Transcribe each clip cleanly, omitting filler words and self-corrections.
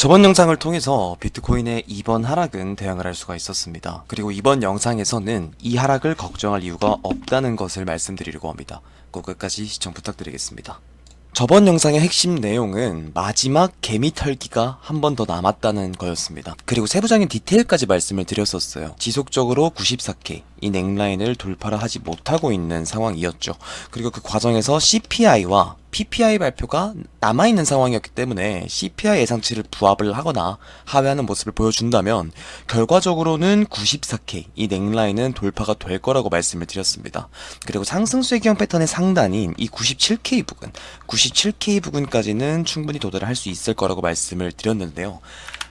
저번 영상을 통해서 비트코인의 이번 하락은 대응을 할 수가 있었습니다. 그리고 이번 영상에서는 이 하락을 걱정할 이유가 없다는 것을 말씀드리려고 합니다. 꼭 끝까지 시청 부탁드리겠습니다. 저번 영상의 핵심 내용은 마지막 개미 털기가 한 번 더 남았다는 거였습니다. 그리고 세부적인 디테일까지 말씀을 드렸었어요. 지속적으로 94K 이 넥라인을 돌파를 하지 못하고 있는 상황이었죠. 그리고 그 과정에서 CPI와 PPI 발표가 남아있는 상황이었기 때문에 CPI 예상치를 부합을 하거나 하회하는 모습을 보여준다면 결과적으로는 94K 이 넥라인은 돌파가 될 거라고 말씀을 드렸습니다. 그리고 상승수익형 패턴의 상단인 이 97K 부근 97K 부근까지는 충분히 도달을 할 수 있을 거라고 말씀을 드렸는데요.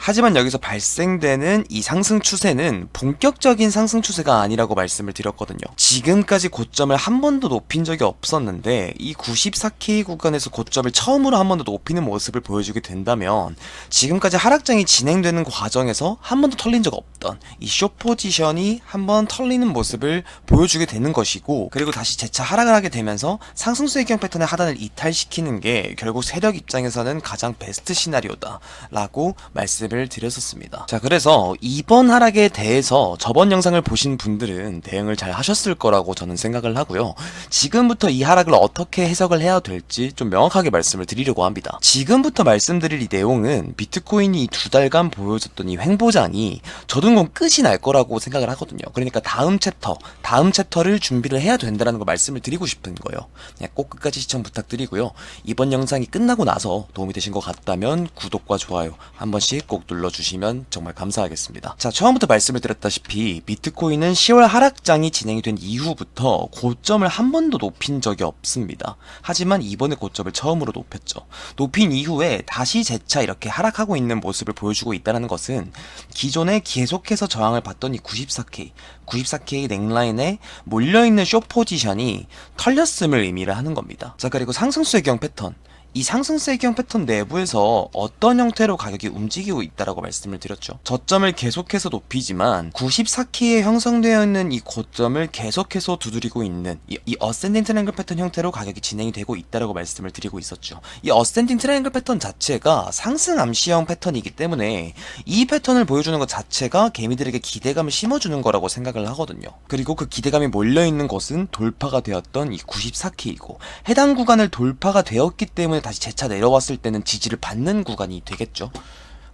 하지만 여기서 발생되는 이 상승 추세는 본격적인 상승 추세가 아니라고 말씀을 드렸거든요. 지금까지 고점을 한 번도 높인 적이 없었는데 이 94K 구간에서 고점을 처음으로 한 번 더 높이는 모습을 보여주게 된다면 지금까지 하락장이 진행되는 과정에서 한 번도 털린 적 없던 이 숏 포지션이 한 번 털리는 모습을 보여주게 되는 것이고, 그리고 다시 재차 하락을 하게 되면서 상승 수익형 패턴의 하단을 이탈시키는 게 결국 세력 입장에서는 가장 베스트 시나리오다 라고 말씀을 드렸었습니다. 자, 그래서 이번 하락에 대해서 저번 영상을 보신 분들은 대응을 잘 하셨을 거라고 저는 생각을 하고요. 지금부터 이 하락을 어떻게 해석을 해야 될지 좀 명확하게 말씀을 드리려고 합니다. 지금부터 말씀드릴 이 내용은 비트코인이 2달간 보여줬던 이 횡보장이 저등공 끝이 날 거라고 생각을 하거든요. 그러니까 다음 챕터를 준비를 해야 된다는 걸 말씀을 드리고 싶은 거예요. 그냥 꼭 끝까지 시청 부탁드리고요. 이번 영상이 끝나고 나서 도움이 되신 것 같다면 구독과 좋아요 한 번씩 꼭 눌러주시면 정말 감사하겠습니다. 자, 처음부터 말씀을 드렸다시피 비트코인은 10월 하락장이 진행이 된 이후부터 고점을 한 번도 높인 적이 없습니다. 하지만 이번에 고점을 처음으로 높였죠. 높인 이후에 다시 재차 이렇게 하락하고 있는 모습을 보여주고 있다는 것은 기존에 계속해서 저항을 받던 이 94K 넥라인에 몰려있는 숏 포지션이 털렸음을 의미를 하는 겁니다. 자, 그리고 상승수익형 패턴, 이 상승세경 패턴 내부에서 어떤 형태로 가격이 움직이고 있다라고 말씀을 드렸죠. 저점을 계속해서 높이지만 94K에 형성되어 있는 이 고점을 계속해서 두드리고 있는 이 어센딩 트라이앵글 패턴 형태로 가격이 진행이 되고 있다라고 말씀을 드리고 있었죠. 이 어센딩 트라이앵글 패턴 자체가 상승 암시형 패턴이기 때문에 이 패턴을 보여주는 것 자체가 개미들에게 기대감을 심어주는 거라고 생각을 하거든요. 그리고 그 기대감이 몰려있는 것은 돌파가 되었던 이 94K이고 해당 구간을 돌파가 되었기 때문에 다시 재차 내려왔을 때는 지지를 받는 구간이 되겠죠.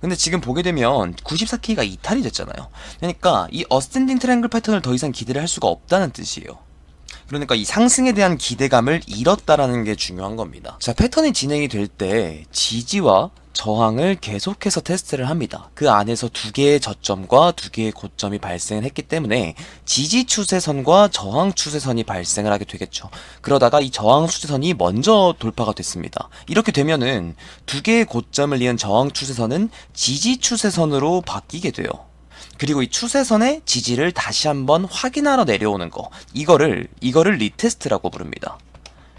근데 지금 보게 되면 94K가 이탈이 됐잖아요. 그러니까 이 어센딩 트라이앵글 패턴을 더 이상 기대를 할 수가 없다는 뜻이에요. 그러니까 이 상승에 대한 기대감을 잃었다라는 게 중요한 겁니다. 자, 패턴이 진행이 될 때 지지와 저항을 계속해서 테스트를 합니다. 그 안에서 두 개의 저점과 두 개의 고점이 발생을 했기 때문에 지지 추세선과 저항 추세선이 발생을 하게 되겠죠. 그러다가 이 저항 추세선이 먼저 돌파가 됐습니다. 이렇게 되면은 두 개의 고점을 이은 저항 추세선은 지지 추세선으로 바뀌게 돼요. 그리고 이 추세선의 지지를 다시 한번 확인하러 내려오는 거, 이거를 리테스트라고 부릅니다.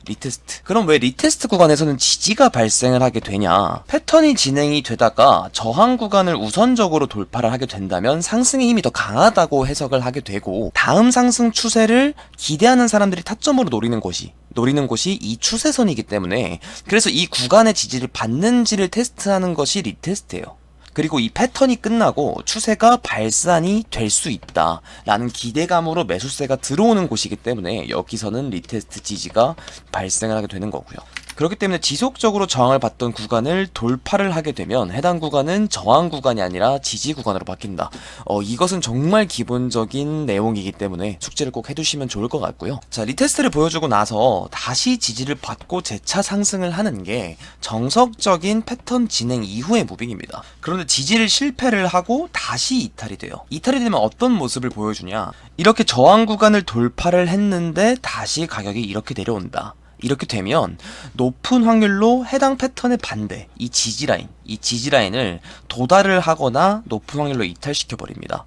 리테스트. 그럼 왜 리테스트 구간에서는 지지가 발생을 하게 되냐? 패턴이 진행이 되다가 저항 구간을 우선적으로 돌파를 하게 된다면 상승의 힘이 더 강하다고 해석을 하게 되고, 다음 상승 추세를 기대하는 사람들이 타점으로 노리는 곳이 이 추세선이기 때문에, 그래서 이 구간의 지지를 받는지를 테스트하는 것이 리테스트예요. 그리고 이 패턴이 끝나고 추세가 발산이 될 수 있다 라는 기대감으로 매수세가 들어오는 곳이기 때문에 여기서는 리테스트 지지가 발생을 하게 되는 거고요. 그렇기 때문에 지속적으로 저항을 받던 구간을 돌파를 하게 되면 해당 구간은 저항 구간이 아니라 지지 구간으로 바뀐다. 이것은 정말 기본적인 내용이기 때문에 숙지를 꼭 해두시면 좋을 것 같고요. 자, 리테스트를 보여주고 나서 다시 지지를 받고 재차 상승을 하는 게 정석적인 패턴 진행 이후의 무빙입니다. 그런데 지지를 실패를 하고 다시 이탈이 돼요. 이탈이 되면 어떤 모습을 보여주냐? 이렇게 저항 구간을 돌파를 했는데 다시 가격이 이렇게 내려온다. 이렇게 되면 높은 확률로 해당 패턴의 반대, 이 지지라인을 도달을 하거나 높은 확률로 이탈시켜 버립니다.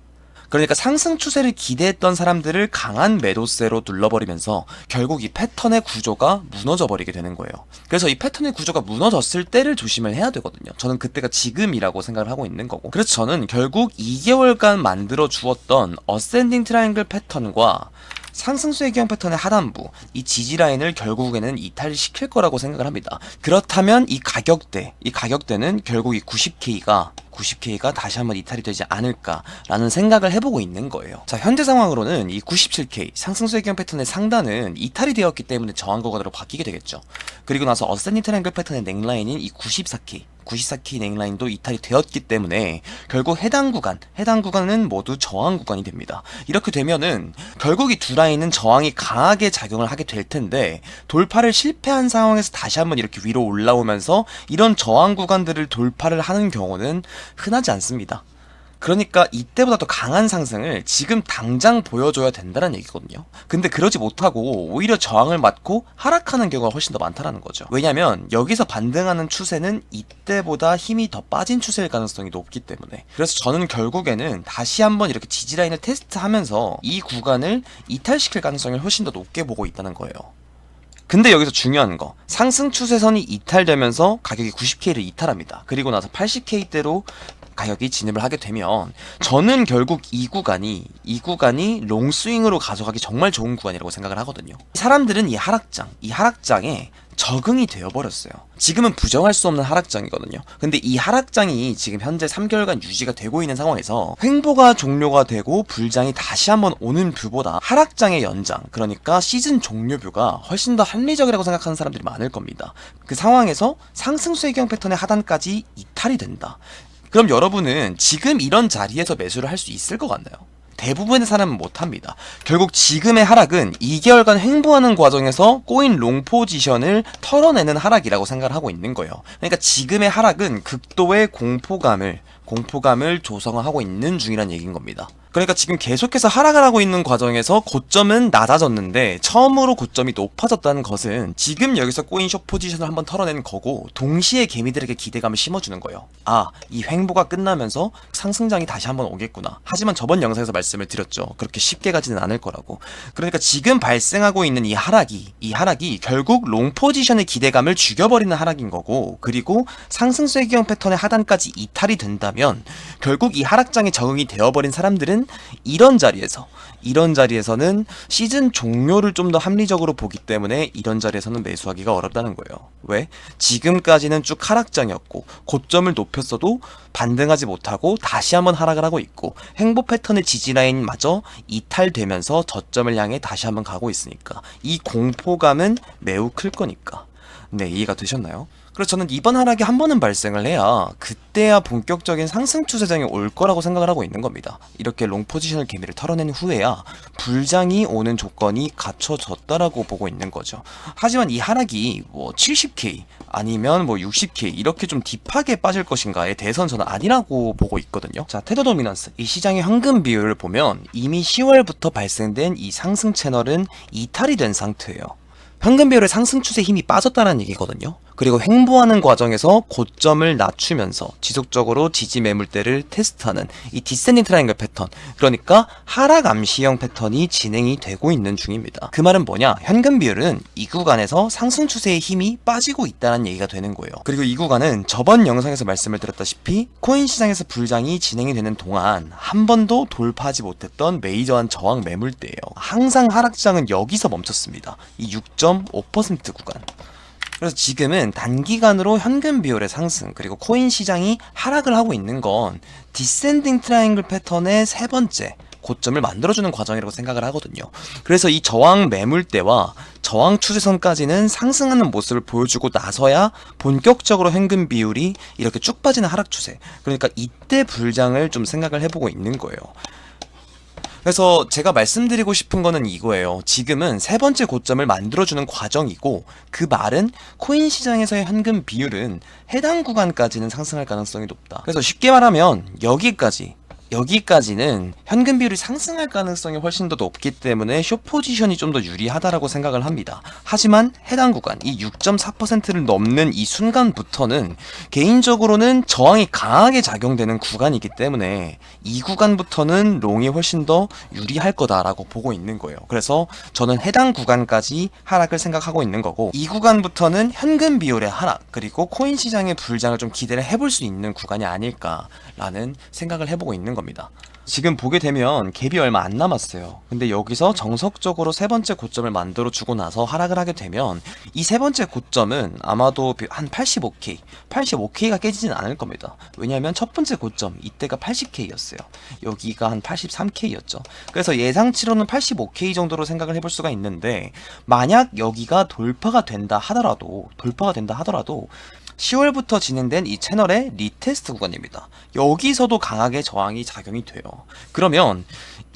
그러니까 상승 추세를 기대했던 사람들을 강한 매도세로 눌러버리면서 결국 이 패턴의 구조가 무너져 버리게 되는 거예요. 그래서 이 패턴의 구조가 무너졌을 때를 조심을 해야 되거든요. 저는 그때가 지금이라고 생각을 하고 있는 거고, 그래서 저는 결국 2개월간 만들어 주었던 어센딩 트라이앵글 패턴과 상승수익형 패턴의 하단부, 이 지지라인을 결국에는 이탈시킬 거라고 생각을 합니다. 그렇다면 이 가격대는 결국 이 90K가 90K가 다시 한번 이탈이 되지 않을까라는 생각을 해보고 있는 거예요. 자, 현재 상황으로는 이 97K 상승 쇠기형 패턴의 상단은 이탈이 되었기 때문에 저항 구간으로 바뀌게 되겠죠. 그리고 나서 어센딩 트라이앵글 패턴의 넥라인인 이 94K 넥라인도 이탈이 되었기 때문에 결국 해당 구간은 모두 저항 구간이 됩니다. 이렇게 되면은 결국 이 두 라인은 저항이 강하게 작용을 하게 될 텐데, 돌파를 실패한 상황에서 다시 한번 이렇게 위로 올라오면서 이런 저항 구간들을 돌파를 하는 경우는 흔하지 않습니다. 그러니까 이때보다 더 강한 상승을 지금 당장 보여줘야 된다는 얘기거든요. 근데 그러지 못하고 오히려 저항을 맞고 하락하는 경우가 훨씬 더 많다는 거죠. 왜냐면 여기서 반등하는 추세는 이때보다 힘이 더 빠진 추세일 가능성이 높기 때문에. 그래서 저는 결국에는 다시 한번 이렇게 지지라인을 테스트하면서 이 구간을 이탈시킬 가능성을 훨씬 더 높게 보고 있다는 거예요. 근데 여기서 중요한 거, 상승 추세선이 이탈되면서 가격이 90K를 이탈합니다. 그리고 나서 80K대로 가격이 진입을 하게 되면 저는 결국 이 구간이 롱스윙으로 가져가기 정말 좋은 구간이라고 생각을 하거든요. 사람들은 이 하락장에 적응이 되어버렸어요. 지금은 부정할 수 없는 하락장이거든요. 근데 이 하락장이 지금 현재 3개월간 유지가 되고 있는 상황에서 횡보가 종료가 되고 불장이 다시 한번 오는 뷰보다 하락장의 연장, 그러니까 시즌 종료 뷰가 훨씬 더 합리적이라고 생각하는 사람들이 많을 겁니다. 그 상황에서 상승 쇠기형 패턴의 하단까지 이탈이 된다. 그럼 여러분은 지금 이런 자리에서 매수를 할 수 있을 것 같나요? 대부분의 사람은 못합니다. 결국 지금의 하락은 2개월간 횡보하는 과정에서 꼬인 롱 포지션을 털어내는 하락이라고 생각을 하고 있는 거예요. 그러니까 지금의 하락은 극도의 공포감을 조성하고 있는 중이란 얘기인 겁니다. 그러니까 지금 계속해서 하락을 하고 있는 과정에서 고점은 낮아졌는데 처음으로 고점이 높아졌다는 것은 지금 여기서 꼬인 숏 포지션을 한번 털어내는 거고, 동시에 개미들에게 기대감을 심어주는 거예요. 아, 이 횡보가 끝나면서 상승장이 다시 한번 오겠구나. 하지만 저번 영상에서 말씀을 드렸죠. 그렇게 쉽게 가지는 않을 거라고. 그러니까 지금 발생하고 있는 이 하락이 결국 롱 포지션의 기대감을 죽여버리는 하락인 거고, 그리고 상승 쇠기형 패턴의 하단까지 이탈이 된다면 결국 이 하락장에 적응이 되어버린 사람들은 이런 자리에서는 시즌 종료를 좀 더 합리적으로 보기 때문에 이런 자리에서는 매수하기가 어렵다는 거예요. 왜? 지금까지는 쭉 하락장이었고 고점을 높였어도 반등하지 못하고 다시 한번 하락을 하고 있고, 횡보 패턴의 지지라인마저 이탈되면서 저점을 향해 다시 한번 가고 있으니까 이 공포감은 매우 클 거니까. 네, 이해가 되셨나요? 그래서 저는 이번 하락이 한 번은 발생을 해야 그때야 본격적인 상승 추세장이 올 거라고 생각을 하고 있는 겁니다. 이렇게 롱 포지션을 개미를 털어낸 후에야 불장이 오는 조건이 갖춰졌다라고 보고 있는 거죠. 하지만 이 하락이 70K 아니면 60K 이렇게 좀 딥하게 빠질 것인가에 대해서는 저는 아니라고 보고 있거든요. 자, 테더 도미넌스, 이 시장의 현금 비율을 보면 이미 10월부터 발생된 이 상승 채널은 이탈이 된 상태예요. 현금 비율의 상승 추세 힘이 빠졌다는 얘기거든요. 그리고 횡보하는 과정에서 고점을 낮추면서 지속적으로 지지 매물대를 테스트하는 이 디센딩 트라이앵글 패턴, 그러니까 하락 암시형 패턴이 진행이 되고 있는 중입니다. 그 말은 뭐냐? 현금 비율은 이 구간에서 상승 추세의 힘이 빠지고 있다는 얘기가 되는 거예요. 그리고 이 구간은 저번 영상에서 말씀을 드렸다시피 코인 시장에서 불장이 진행이 되는 동안 한 번도 돌파하지 못했던 메이저한 저항 매물대예요. 항상 하락장은 여기서 멈췄습니다. 이 6.5% 구간. 그래서 지금은 단기간으로 현금 비율의 상승, 그리고 코인 시장이 하락을 하고 있는 건 디센딩 트라이앵글 패턴의 세 번째 고점을 만들어주는 과정이라고 생각을 하거든요. 그래서 이 저항 매물대와 저항 추세선까지는 상승하는 모습을 보여주고 나서야 본격적으로 현금 비율이 이렇게 쭉 빠지는 하락 추세, 그러니까 이때 불장을 좀 생각을 해보고 있는 거예요. 그래서 제가 말씀드리고 싶은 거는 이거예요. 지금은 세 번째 고점을 만들어주는 과정이고, 그 말은 코인 시장에서의 현금 비율은 해당 구간까지는 상승할 가능성이 높다. 그래서 쉽게 말하면 여기까지는 현금 비율이 상승할 가능성이 훨씬 더 높기 때문에 숏 포지션이 좀 더 유리하다라고 생각을 합니다. 하지만 해당 구간, 이 6.4%를 넘는 이 순간부터는 개인적으로는 저항이 강하게 작용되는 구간이기 때문에 이 구간부터는 롱이 훨씬 더 유리할 거다라고 보고 있는 거예요. 그래서 저는 해당 구간까지 하락을 생각하고 있는 거고, 이 구간부터는 현금 비율의 하락, 그리고 코인 시장의 불장을 좀 기대를 해볼 수 있는 구간이 아닐까라는 생각을 해보고 있는 겁니다. 겁니다. 지금 보게 되면 갭이 얼마 안 남았어요. 근데 여기서 정석적으로 세 번째 고점을 만들어 주고 나서 하락을 하게 되면 이 세 번째 고점은 아마도 한 85K, 85K가 깨지진 않을 겁니다. 왜냐하면 첫 번째 고점 이때가 80K였어요. 여기가 한 83K였죠. 그래서 예상치로는 85K 정도로 생각을 해볼 수가 있는데, 만약 여기가 돌파가 된다 하더라도 10월부터 진행된 이 채널의 리테스트 구간입니다. 여기서도 강하게 저항이 작용이 돼요. 그러면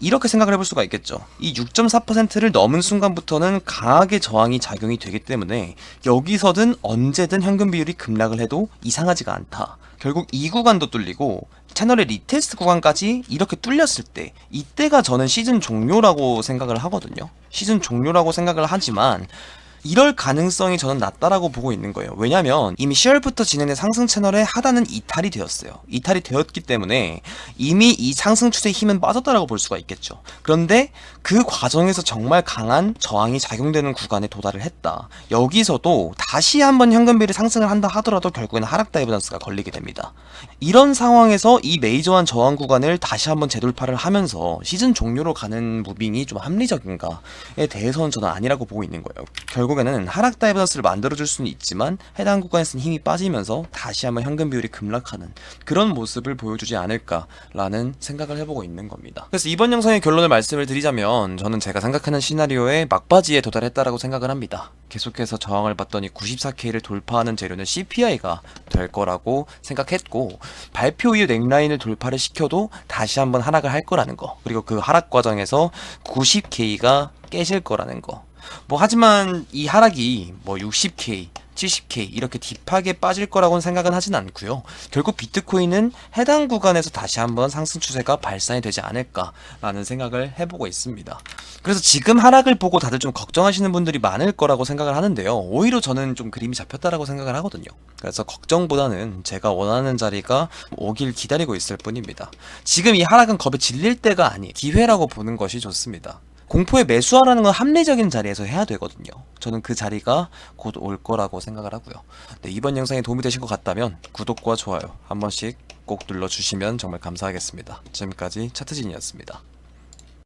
이렇게 생각을 해볼 수가 있겠죠. 이 6.4%를 넘은 순간부터는 강하게 저항이 작용이 되기 때문에 여기서든 언제든 현금 비율이 급락을 해도 이상하지가 않다. 결국 이 구간도 뚫리고 채널의 리테스트 구간까지 이렇게 뚫렸을 때, 이때가 저는 시즌 종료라고 생각을 하거든요. 시즌 종료라고 생각을 하지만 이럴 가능성이 저는 낮다라고 보고 있는 거예요. 왜냐면 이미 10월부터 진행된 상승 채널의 하단은 이탈이 되었어요. 이탈이 되었기 때문에 이미 이 상승 추세의 힘은 빠졌다라고 볼 수가 있겠죠. 그런데 그 과정에서 정말 강한 저항이 작용되는 구간에 도달을 했다. 여기서도 다시 한번 현금비를 상승을 한다 하더라도 결국에는 하락 다이버전스가 걸리게 됩니다. 이런 상황에서 이 메이저한 저항 구간을 다시 한번 재돌파를 하면서 시즌 종료로 가는 무빙이 좀 합리적인가에 대해서는 저는 아니라고 보고 있는 거예요. 결국에는 하락 다이버전스를 만들어줄 수는 있지만 해당 구간에서는 힘이 빠지면서 다시 한번 현금 비율이 급락하는 그런 모습을 보여주지 않을까라는 생각을 해보고 있는 겁니다. 그래서 이번 영상의 결론을 말씀을 드리자면, 저는 제가 생각하는 시나리오에 막바지에 도달했다라고 생각을 합니다. 계속해서 저항을 봤더니 94K를 돌파하는 재료는 CPI가 될 거라고 생각했고, 발표 이후 넥라인을 돌파를 시켜도 다시 한번 하락을 할 거라는 거, 그리고 그 하락 과정에서 90K가 깨질 거라는 거. 하지만 이 하락이 60K, 70K 이렇게 딥하게 빠질 거라고는 생각은 하진 않고요. 결국 비트코인은 해당 구간에서 다시 한번 상승 추세가 발산이 되지 않을까라는 생각을 해보고 있습니다. 그래서 지금 하락을 보고 다들 좀 걱정하시는 분들이 많을 거라고 생각을 하는데요. 오히려 저는 좀 그림이 잡혔다라고 생각을 하거든요. 그래서 걱정보다는 제가 원하는 자리가 오길 기다리고 있을 뿐입니다. 지금 이 하락은 겁에 질릴 때가 아니에요. 기회라고 보는 것이 좋습니다. 공포에 매수하라는 건 합리적인 자리에서 해야 되거든요. 저는 그 자리가 곧 올 거라고 생각을 하고요. 네, 이번 영상이 도움이 되신 것 같다면 구독과 좋아요 한 번씩 꼭 눌러주시면 정말 감사하겠습니다. 지금까지 차트진이었습니다.